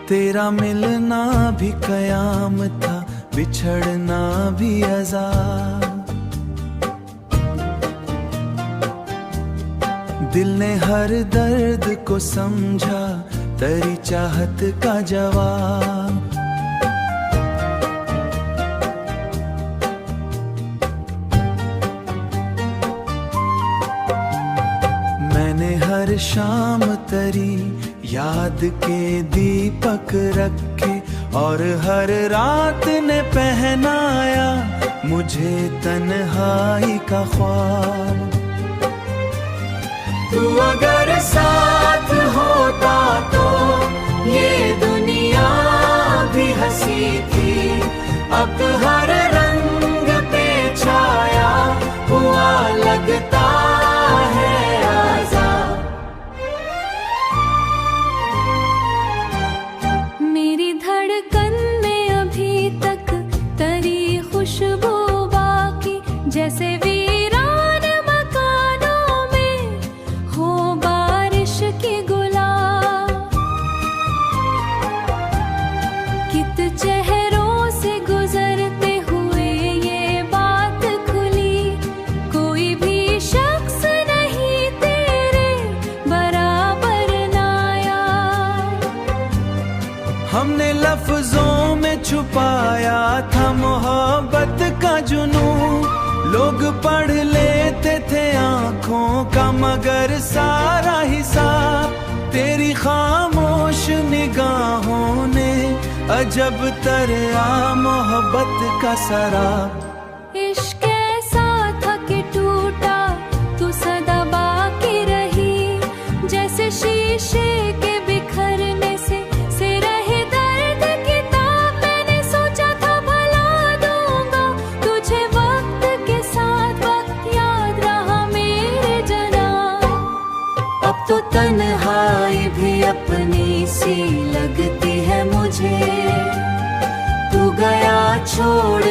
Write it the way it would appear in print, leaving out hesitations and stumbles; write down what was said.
तेरा मिलना भी कयाम था, बिछड़ना भी अज़ाब। दिल ने हर दर्द को समझा, तेरी चाहत का जवाब। मैंने हर शाम तेरी याद के दीपक रखे, और हर रात ने पहनाया मुझे तन्हाई का ख्वाब। तू अगर साथ होता तो ये दुनिया भी हंसी थी। अब हर रंग पे छाया हुआ लगता है आज़ाद। मेरी धड़कन में अभी तक तेरी खुशबू बाकी, जैसे वीरान मकानों में हो बारिश की गुलाब। कित चेहरों से गुजरते हुए ये बात खुली, कोई भी शख्स नहीं तेरे बराबर नाया। हमने लफ्जों में छुपाया था मोहब्बत का जुनून, लोग पढ़ लेते थे आंखों का मगर सारा हिसाब तेरी खामोश निगाहों ने अजब तरया मोहब्बत का सराब। इश्क ऐसा था कि टूटा तू सदा बाकी रही, जैसे शीशे के बिखरने से रहे दर्द की ताब। मैंने सोचा था भला दूंगा तुझे वक्त के साथ, वक्त याद रहा मेरे जनाब। अब तो तन्हाई भी अपनी सी लगती है मुझे, तू गया छोड़